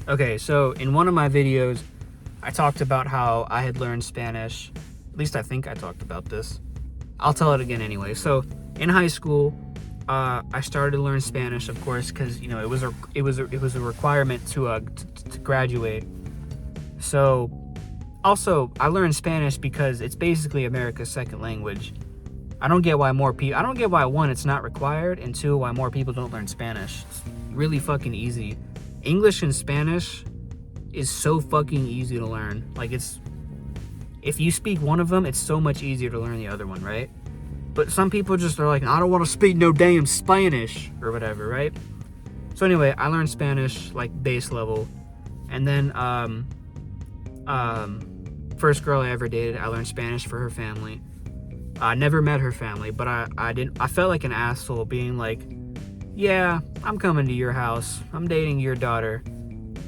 Okay, so in one of my videos, I talked about how I had learned Spanish. At least I think I talked about this. I'll tell it again anyway. So in high school, I started to learn Spanish, of course, because it was a requirement to graduate. So also I learned Spanish because it's basically America's second language. I don't get why one, it's not required, and two, why more people don't learn Spanish. It's really fucking easy. English and Spanish is so fucking easy to learn. Like, if you speak one of them, it's so much easier to learn the other one, right? But some people just are like, I don't want to speak no damn Spanish or whatever, right? So anyway, I learned Spanish like base level, and then first girl I ever dated, I learned Spanish for her family. I never met her family, but I felt like an asshole being like, yeah, I'm coming to your house. I'm dating your daughter.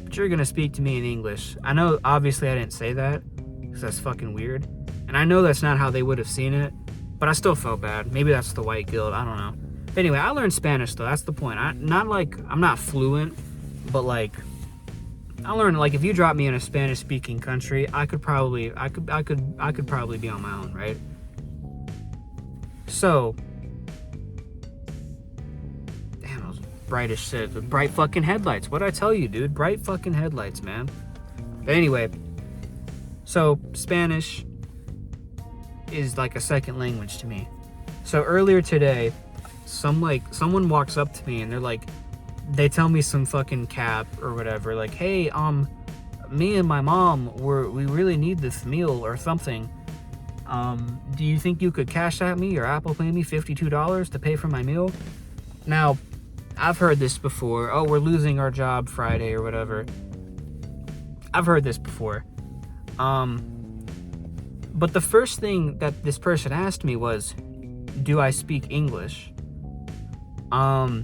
But you're gonna speak to me in English. I know, obviously, I didn't say that, because that's fucking weird. And I know that's not how they would have seen it, but I still felt bad. Maybe that's the white guilt, I don't know. But anyway, I learned Spanish, though. That's the point. I'm not fluent, but like, I learned, like, if you drop me in a Spanish-speaking country, I could probably be on my own, right? So, damn, it was bright as shit. The bright fucking headlights. What'd I tell you, dude? Bright fucking headlights, man. But anyway, so Spanish is like a second language to me. So earlier today, someone walks up to me and they tell me some fucking cap or whatever, like, hey, me and my mom we really need this meal or something. Do you think you could cash at me or Apple Pay me $52 to pay for my meal? Now, I've heard this before. Oh, we're losing our job Friday or whatever. I've heard this before. But the first thing that this person asked me was, do I speak English? Now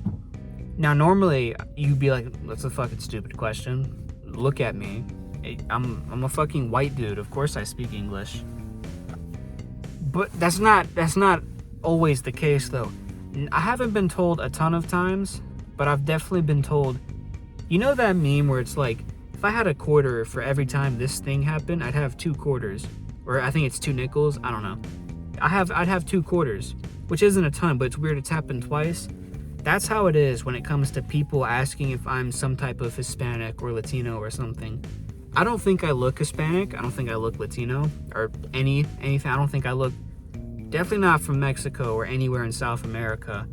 normally you'd be like, that's a fucking stupid question. Look at me. I'm a fucking white dude. Of course I speak English. But that's not always the case, though. I haven't been told a ton of times, but I've definitely been told, you know that meme where it's like, if I had a quarter for every time this thing happened, I'd have 2 quarters. Or I think it's 2 nickels, I don't know. I'd have 2 quarters, which isn't a ton, but it's weird it's happened twice. That's how it is when it comes to people asking if I'm some type of Hispanic or Latino or something. I don't think I look Hispanic. I don't think I look Latino or anything. I don't think I look, definitely not from Mexico or anywhere in South America.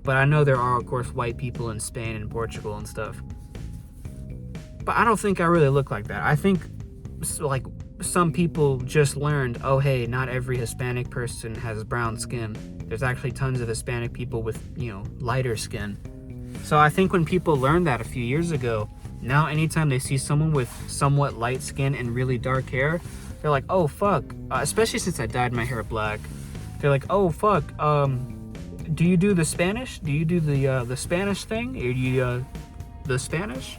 But I know there are, of course, white people in Spain and Portugal and stuff. But I don't think I really look like that. I think, like, some people just learned, oh, hey, not every Hispanic person has brown skin. There's actually tons of Hispanic people with, lighter skin. So I think when people learned that a few years ago, now anytime they see someone with somewhat light skin and really dark hair, they're like, oh, fuck. Especially since I dyed my hair black. They're like, oh, fuck. Do you do the Spanish? Do you do the Spanish thing? Or do you, the Spanish?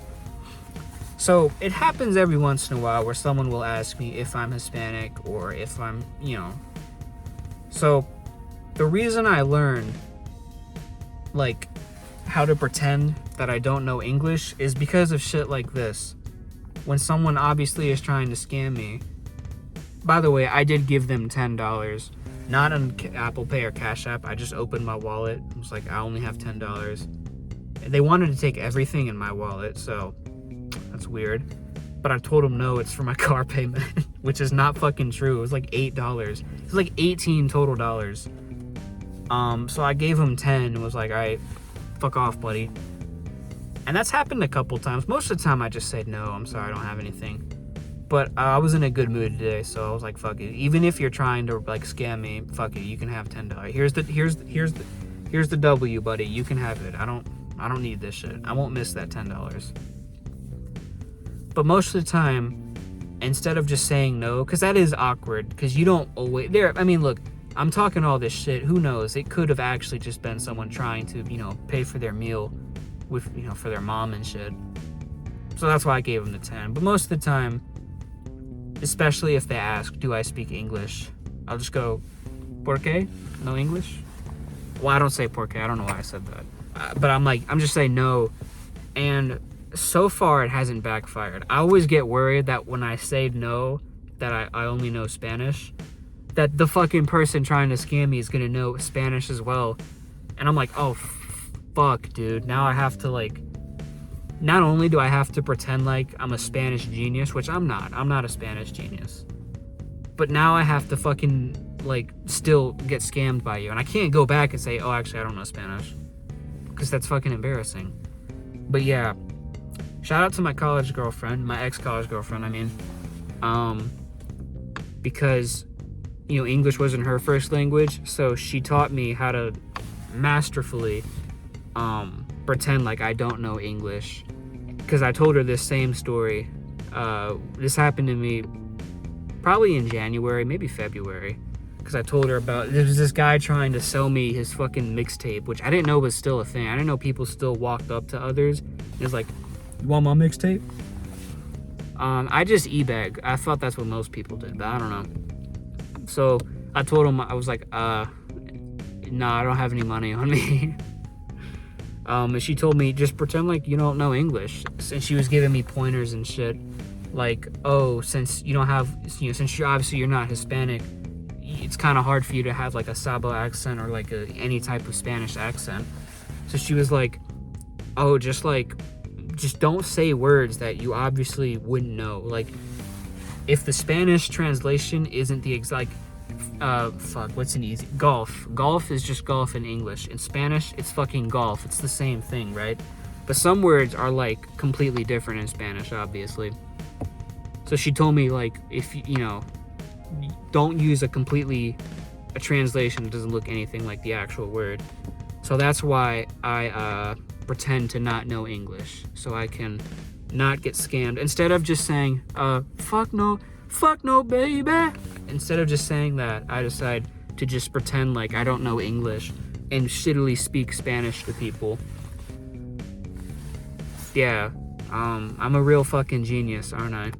So it happens every once in a while where someone will ask me if I'm Hispanic or if I'm, So the reason I learned, like, how to pretend that I don't know English is because of shit like this. When someone obviously is trying to scam me. By the way, I did give them $10. Not on Apple Pay or Cash App. I just opened my wallet. I was like, I only have $10. They wanted to take everything in my wallet, so that's weird. But I told them no, it's for my car payment, which is not fucking true. It was like $8. It was like 18 total dollars. So I gave him 10 and was like, all right, fuck off, buddy. And that's happened a couple times. Most of the time I just said, no, I'm sorry, I don't have anything. But I was in a good mood today, so I was like, fuck it. Even if you're trying to like scam me, fuck it, you can have $10. Here's the W, buddy. You can have it. I don't need this shit. I won't miss that $10. But most of the time, instead of just saying no, because that is awkward, because you don't always look, I'm talking all this shit. Who knows? It could have actually just been someone trying to, pay for their meal with, for their mom and shit. So that's why I gave them the 10. But most of the time, especially if they ask, do I speak English? I'll just go, ¿por qué? No English? Well, I don't say por qué. I don't know why I said that. But I'm just saying no. And so far it hasn't backfired. I always get worried that when I say no, that I only know Spanish, that the fucking person trying to scam me is gonna know Spanish as well. And I'm like, oh, fuck, dude. Now I have to, like, not only do I have to pretend like I'm a Spanish genius, which I'm not a Spanish genius, but now I have to fucking, like, still get scammed by you. And I can't go back and say, oh, actually, I don't know Spanish, because that's fucking embarrassing. But yeah, shout out to my college girlfriend, my ex-college girlfriend, I mean, because, you know, English wasn't her first language, so she taught me how to masterfully pretend like I don't know English. Because I told her this same story. This happened to me probably in January, maybe February. Because I told her about, there was this guy trying to sell me his fucking mixtape, which I didn't know was still a thing. I didn't know people still walked up to others and was like, you want my mixtape? I just e-bag. I thought that's what most people did, but I don't know. So I told him, I was like, no, I don't have any money on me. And she told me, just pretend like you don't know English. And she was giving me pointers and shit. Like, oh, since you don't have, you know, since you're not Hispanic, it's kind of hard for you to have like a Sabo accent or like any type of Spanish accent. So she was like, oh, just don't say words that you obviously wouldn't know. Like, if the Spanish translation isn't the exact, what's an easy, golf is just golf in English. In Spanish, it's fucking golf. It's the same thing, right? But some words are like completely different in Spanish, obviously. So she told me, like, if you know, don't use a translation that doesn't look anything like the actual word. So that's why I pretend to not know English, so I can not get scammed. Instead of just saying, fuck no, baby. Instead of just saying that, I decide to just pretend like I don't know English and shittily speak Spanish to people. Yeah, I'm a real fucking genius, aren't I?